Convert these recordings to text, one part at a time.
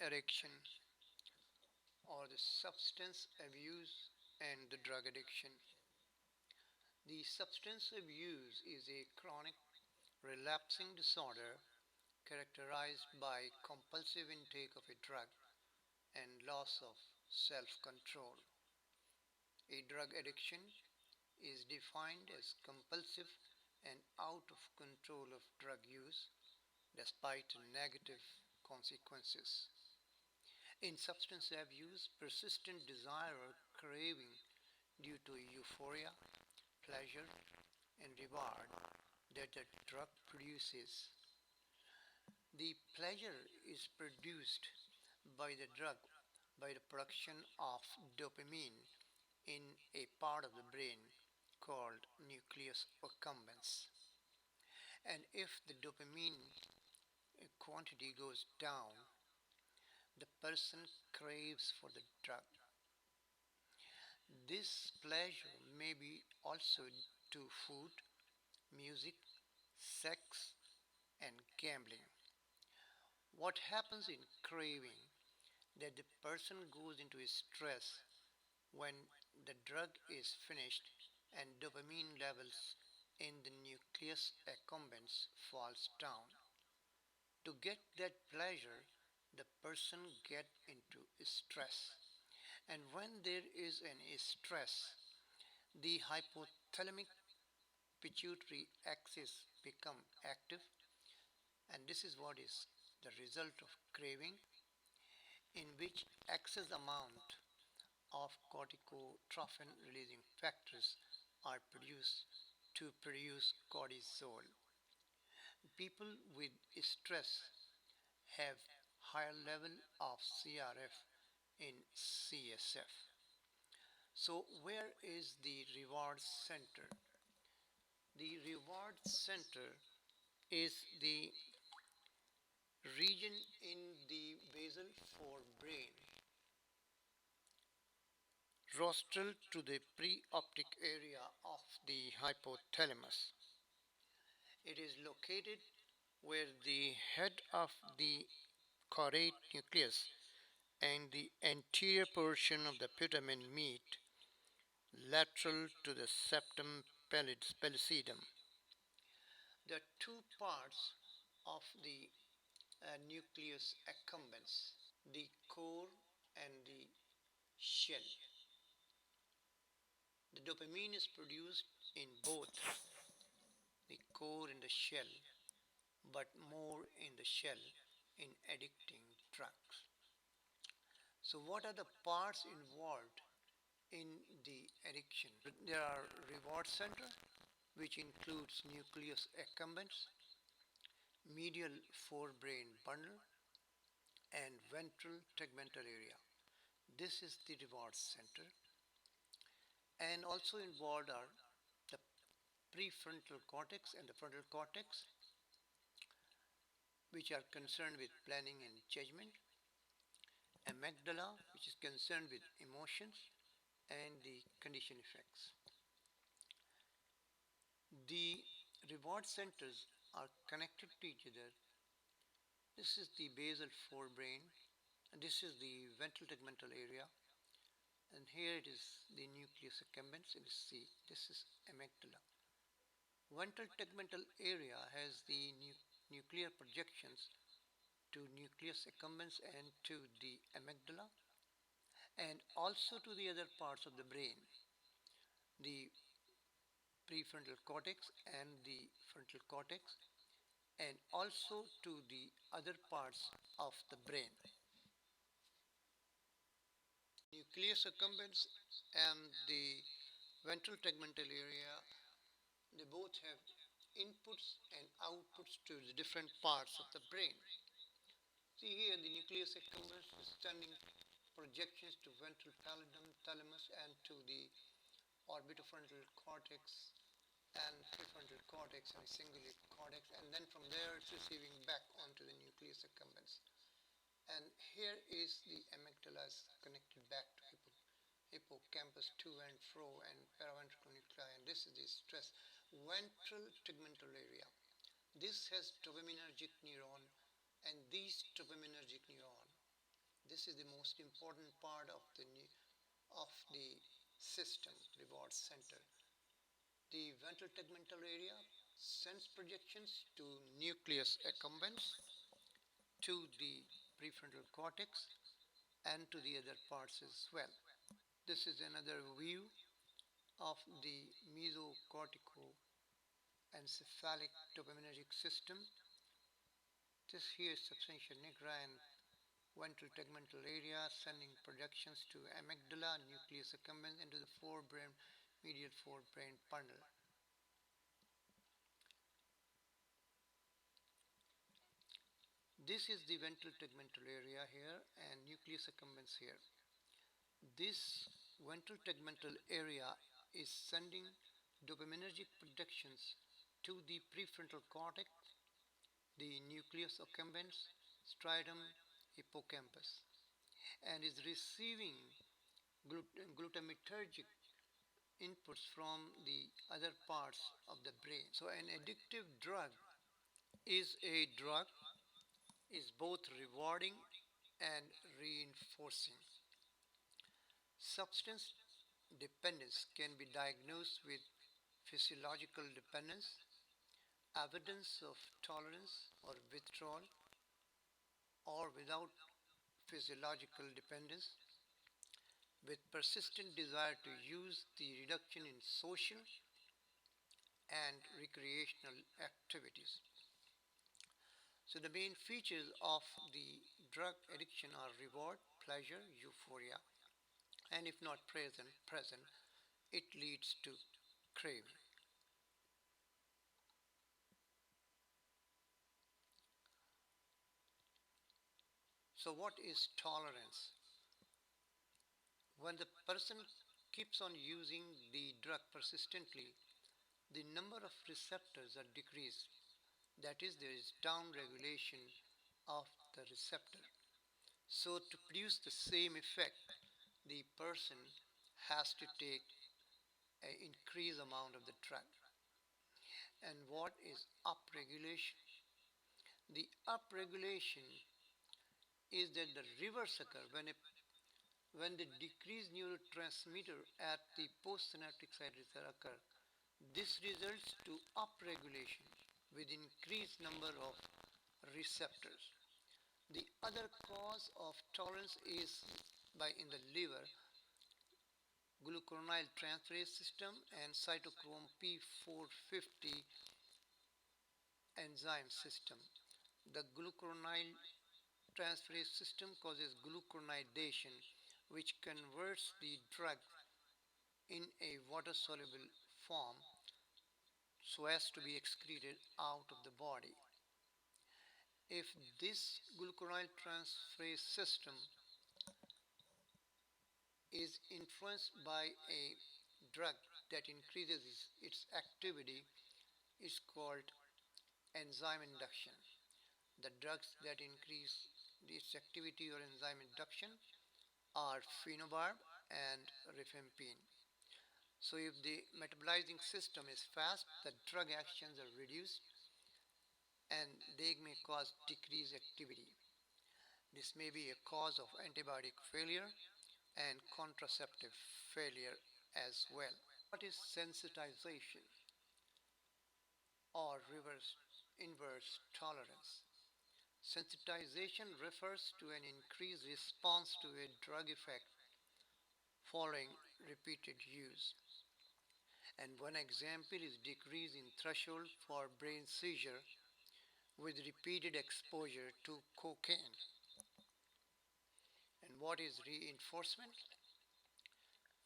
Erection, or the substance abuse and the drug addiction. The substance abuse is a chronic relapsing disorder characterized by compulsive intake of a drug and loss of self control. A drug addiction is defined as compulsive and out of control of drug use despite negative consequences. In substance abuse, persistent desire or craving due to euphoria, pleasure, and reward that the drug produces. The pleasure is produced by the drug by the production of dopamine in a part of the brain called nucleus accumbens. And if the dopamine quantity goes down, the person craves for the drug. This pleasure may be also to food, music, sex, and gambling. What happens in craving that the person goes into a stress when the drug is finished and dopamine levels in the nucleus accumbens falls down. To get that pleasure, the person get into stress. And when there is an stress, the hypothalamic pituitary axis become active, and this is what is the result of craving, in which excess amount of corticotrophin releasing factors are produced to produce cortisol. People with stress have higher level of CRF in CSF. So where is the reward center? The reward center is the region in the basal forebrain, rostral to the preoptic area of the hypothalamus. It is located where the head of the caudate nucleus and the anterior portion of the putamen meet, lateral to the septum pellucidum. The two parts of the nucleus accumbens, the core and the shell. The dopamine is produced in both the core and the shell, but more in the shell in addicting drugs. So, what are the parts involved in the addiction? There are reward center, which includes nucleus accumbens, medial forebrain bundle, and ventral tegmental area. This is the reward center, and also involved are the prefrontal cortex and the frontal cortex, which are concerned with planning and judgment, amygdala, which is concerned with emotions and the condition effects. The reward centers are connected to each other. This is the basal forebrain, and this is the ventral tegmental area, and here it is the nucleus accumbens, and this is amygdala. Ventral tegmental area has the nuclear projections to nucleus accumbens and to the amygdala, and also to the other parts of the brain, the prefrontal cortex and the frontal cortex, and also to the other parts of the brain. Nucleus accumbens and the ventral tegmental area, they both have inputs and outputs to the different parts of the brain. See here, the nucleus accumbens is sending projections to ventral pallidum, thalamus, and to the orbitofrontal cortex and prefrontal cortex and cingulate cortex, and then from there it's receiving back onto the nucleus accumbens. And here is the amygdala connected back to hippocampus to and fro and paraventricular nuclei, and this is the stress ventral tegmental area. This has dopaminergic neuron, and these dopaminergic neuron This is the most important part of the system reward center. The ventral tegmental area sends projections to nucleus accumbens, to the prefrontal cortex, and to the other parts as well. This is another view of the mesocorticoencephalic dopaminergic system. This here is substantia nigra and ventral tegmental area sending projections to amygdala, nucleus accumbens, and to the forebrain, medial forebrain bundle. This is the ventral tegmental area here and nucleus accumbens here. This ventral tegmental area is sending dopaminergic projections to the prefrontal cortex, the nucleus accumbens, striatum, hippocampus, and is receiving glutamatergic inputs from the other parts of the brain. So an addictive drug is a drug is both rewarding and reinforcing. Substance dependence can be diagnosed with physiological dependence, evidence of tolerance or withdrawal, or without physiological dependence, with persistent desire to use, the reduction in social and recreational activities. So the main features of the drug addiction are reward, pleasure, euphoria, and if not present, it leads to craving. So what is tolerance? When the person keeps on using the drug persistently, the number of receptors are decreased. That is, there is down regulation of the receptor. So to produce the same effect, the person has to take an increased amount of the drug. And what is upregulation? The upregulation is that the reverse occur when the decreased neurotransmitter at the postsynaptic site occur. This results to upregulation with increased number of receptors. The other cause of tolerance is by in the liver, glucuronide transferase system and cytochrome P450 enzyme system. The glucuronide transferase system causes glucuronidation, which converts the drug in a water soluble form so as to be excreted out of the body. If this glucuronide transferase system is influenced by a drug that increases its activity, is called enzyme induction. The drugs that increase its activity or enzyme induction are phenobarb and rifampin. So if the metabolizing system is fast, the drug actions are reduced and they may cause decreased activity. This may be a cause of antibiotic failure and contraceptive failure as well. What is sensitization or reverse inverse tolerance? Sensitization refers to an increased response to a drug effect following repeated use. And one example is decrease in threshold for brain seizure with repeated exposure to cocaine. And what is reinforcement?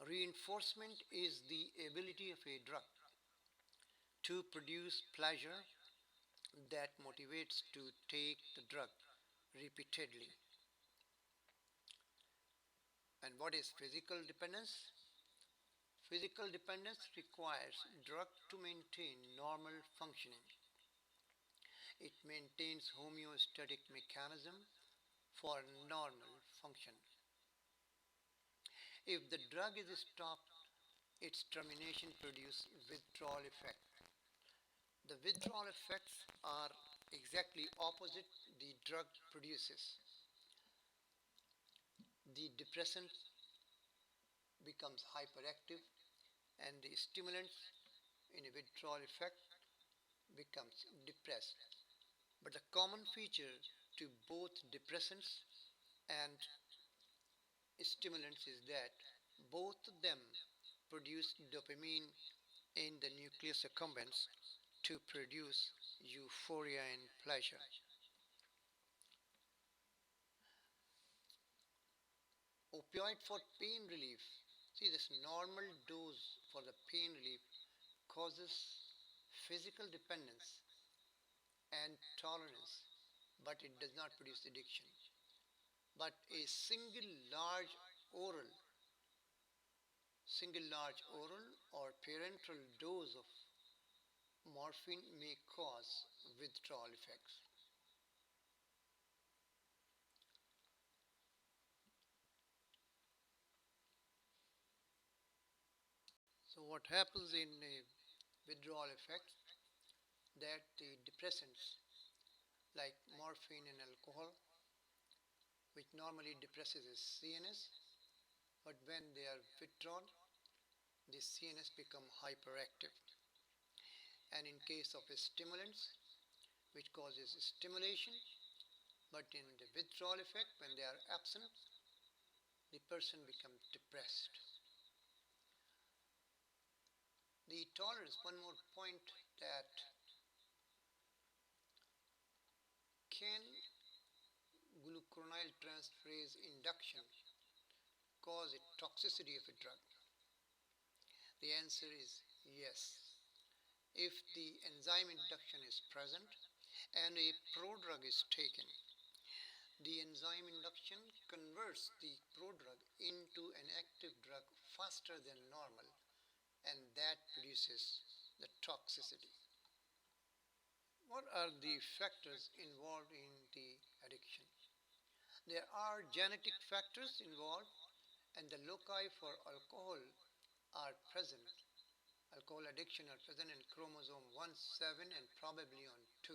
Reinforcement is the ability of a drug to produce pleasure that motivates to take the drug repeatedly. And what is physical dependence? Physical dependence requires drug to maintain normal functioning. It maintains homeostatic mechanism for normal function. If the drug is stopped, its termination produces withdrawal effect. The withdrawal effects are exactly opposite the drug produces. the depressant becomes hyperactive and the stimulant in a withdrawal effect becomes depressed. But the common feature to both depressants and stimulants is that both of them produce dopamine in the nucleus accumbens to produce euphoria and pleasure. Opioid for pain relief. See, this normal dose for the pain relief causes physical dependence and tolerance, but it does not produce addiction. But a oral, single large oral or parenteral dose of morphine may cause withdrawal effects. So what happens in a withdrawal effect that the depressants like morphine and alcohol, which normally depresses the CNS, but when they are withdrawn, the CNS become hyperactive. And in case of stimulants, which causes stimulation, but in the withdrawal effect, when they are absent, the person becomes depressed. The tolerance, one more point, that can glucuronide transferase induction cause a toxicity of a drug? The answer is yes. If the enzyme induction is present and a prodrug is taken, the enzyme induction converts the prodrug into an active drug faster than normal, and that produces the toxicity. What are the factors involved in the addiction? There are genetic factors involved, and the loci for alcohol are present. Alcohol addiction are present in chromosome 1, 7 and probably on 2.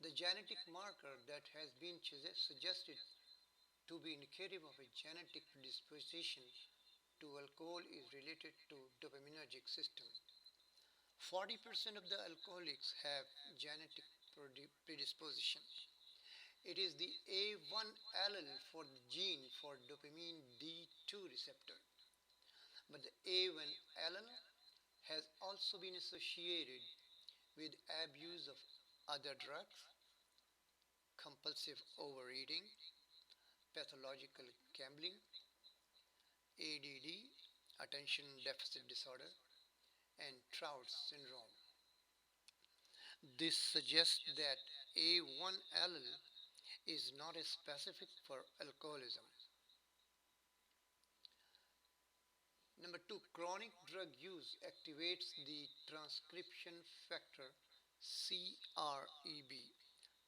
The genetic marker that has been suggested to be indicative of a genetic predisposition to alcohol is related to dopaminergic system. 40% of the alcoholics have genetic predisposition. It is the A1 allele for the gene for dopamine D2 receptor. But the A1 allele has also been associated with abuse of other drugs, compulsive overeating, pathological gambling, ADD, attention deficit disorder, and Trout's syndrome. This suggests that A1 allele is not specific for alcoholism. Number two, chronic drug use activates the transcription factor CREB,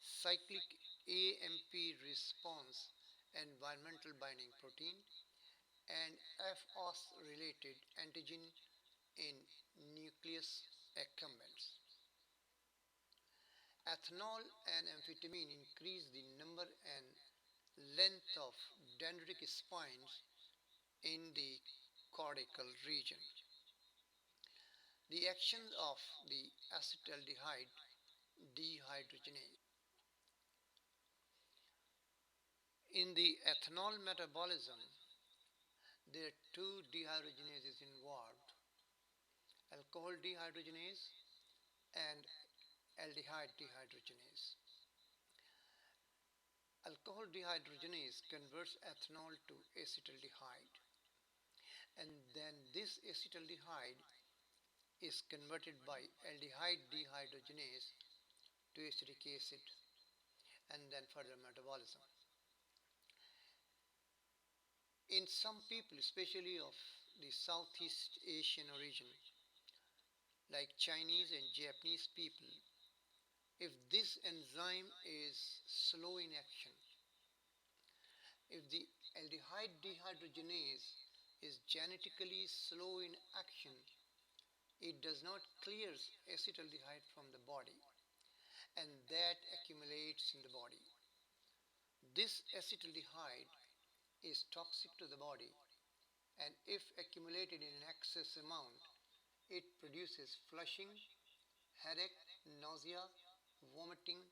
cyclic AMP response environmental binding protein, and FOS related antigen in nucleus accumbens. Ethanol and amphetamine increase the number and length of dendritic spines in the cortical region. The action of the acetaldehyde dehydrogenase. In the ethanol metabolism, there are two dehydrogenases involved, alcohol dehydrogenase and aldehyde dehydrogenase. Alcohol dehydrogenase converts ethanol to acetaldehyde, and then this acetaldehyde is converted by aldehyde dehydrogenase to acetic acid and then further metabolism. In some people, especially of the Southeast Asian origin, like Chinese and Japanese people, if this enzyme is slow in action, if the aldehyde dehydrogenase is genetically slow in action, it does not clear acetaldehyde from the body, and that accumulates in the body. This acetaldehyde is toxic to the body, and if accumulated in an excess amount, it produces flushing, headache, nausea, vomiting,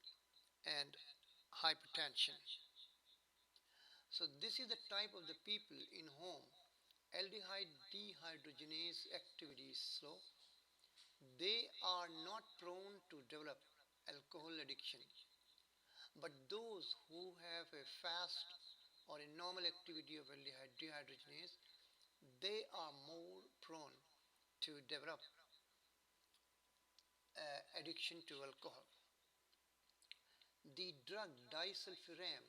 and hypertension. So, this is the type of the people in whom aldehyde dehydrogenase activity is slow. They are not prone to develop alcohol addiction, but those who have a fast or a normal activity of aldehyde dehydrogenase, they are more prone to develop addiction to alcohol. The drug disulfiram,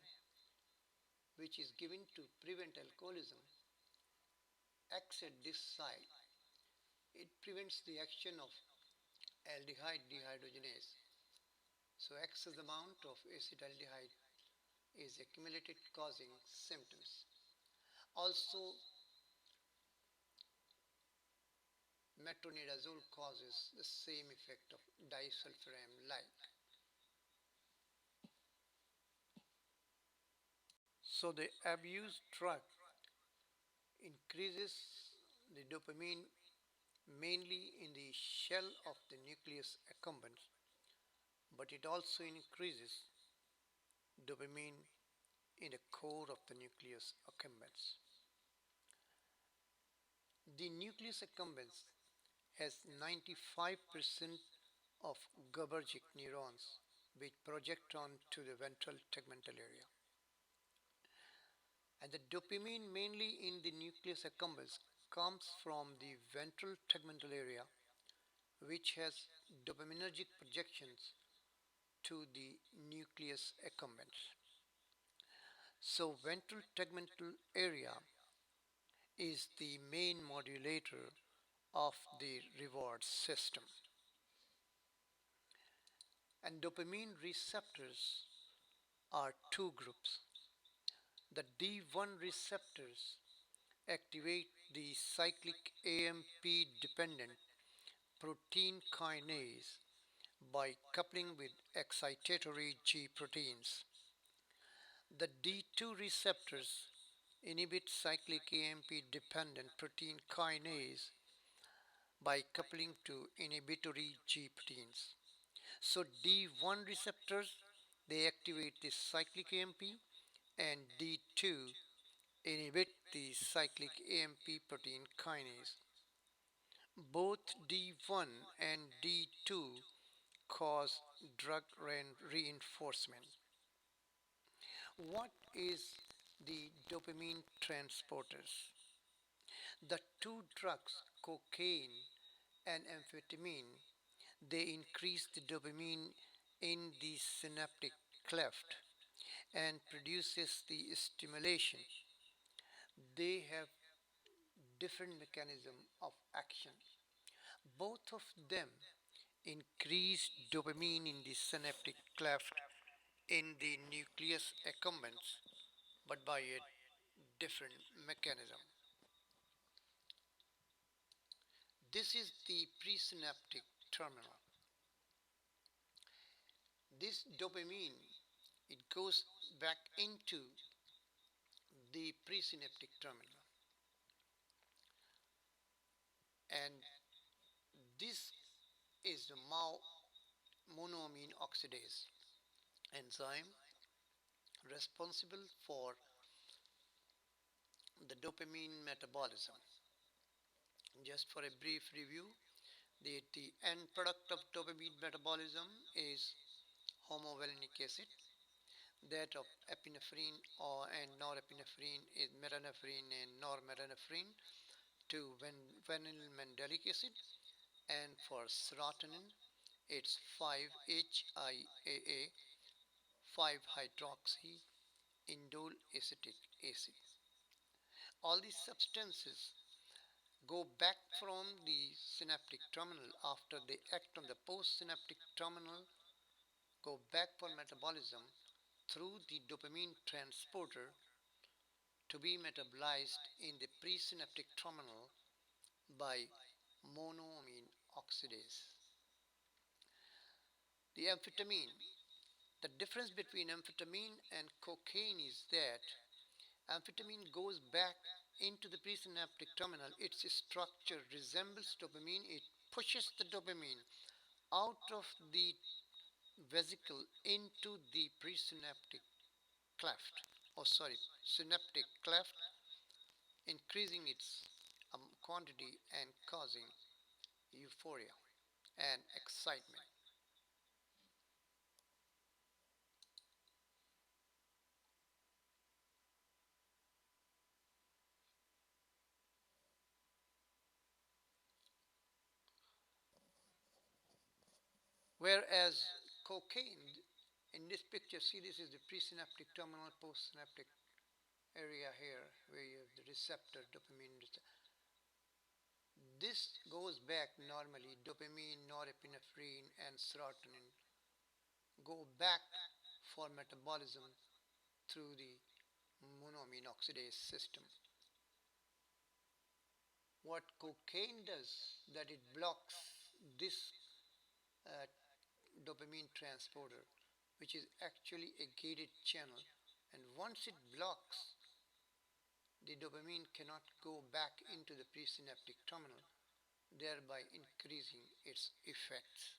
which is given to prevent alcoholism, acts at this site. It prevents the action of aldehyde dehydrogenase. So excess amount of acetaldehyde is accumulated causing symptoms. Also, metronidazole causes the same effect of disulfiram like. So the abused drug increases the dopamine mainly in the shell of the nucleus accumbens, but it also increases dopamine in the core of the nucleus accumbens. The nucleus accumbens has 95% of GABAergic neurons which project onto the ventral tegmental area. And the dopamine mainly in the nucleus accumbens comes from the ventral tegmental area, which has dopaminergic projections to the nucleus accumbens. So ventral tegmental area is the main modulator of the reward system. And dopamine receptors are two groups. The D1 receptors activate the cyclic AMP dependent protein kinase by coupling with excitatory G proteins. The D2 receptors inhibit cyclic AMP dependent protein kinase by coupling to inhibitory G proteins. So D1 receptors, they activate the cyclic AMP, and D2 inhibit the cyclic AMP protein kinase. Both D1 and D2 cause drug reinforcement. What is the dopamine transporters? The two drugs, cocaine and amphetamine, they increase the dopamine in the synaptic cleft and produces the stimulation. They have different mechanism of action. Both of them increase dopamine in the synaptic cleft in the nucleus accumbens, but by a different mechanism. This is the presynaptic terminal. This dopamine, it goes back into the presynaptic terminal, and this is the monoamine oxidase enzyme responsible for the dopamine metabolism. Just for a brief review, the end product of dopamine metabolism is homovalenic acid. That of epinephrine or and norepinephrine is metanephrine and normetanephrine to vanillin acid, and for serotonin it's 5-HIAA 5-hydroxy indole acetic acid. All these substances go back from the synaptic terminal after they act on the postsynaptic terminal, go back for metabolism through the dopamine transporter to be metabolized in the presynaptic terminal by monoamine oxidase. The amphetamine. The difference between amphetamine and cocaine is that Amphetamine goes back into the presynaptic terminal. Its structure resembles dopamine. It pushes the dopamine out of the vesicle into the presynaptic cleft, synaptic cleft, increasing its quantity and causing euphoria and excitement. Whereas cocaine, in this picture, see, this is the presynaptic terminal, postsynaptic area here, where you have the receptor, dopamine receptor. This goes back normally, dopamine, norepinephrine, and serotonin go back for metabolism through the monoamine oxidase system. What cocaine does, that it blocks this uh, dopamine transporter, which is actually a gated channel. And once it blocks, the dopamine cannot go back into the presynaptic terminal, thereby increasing its effects.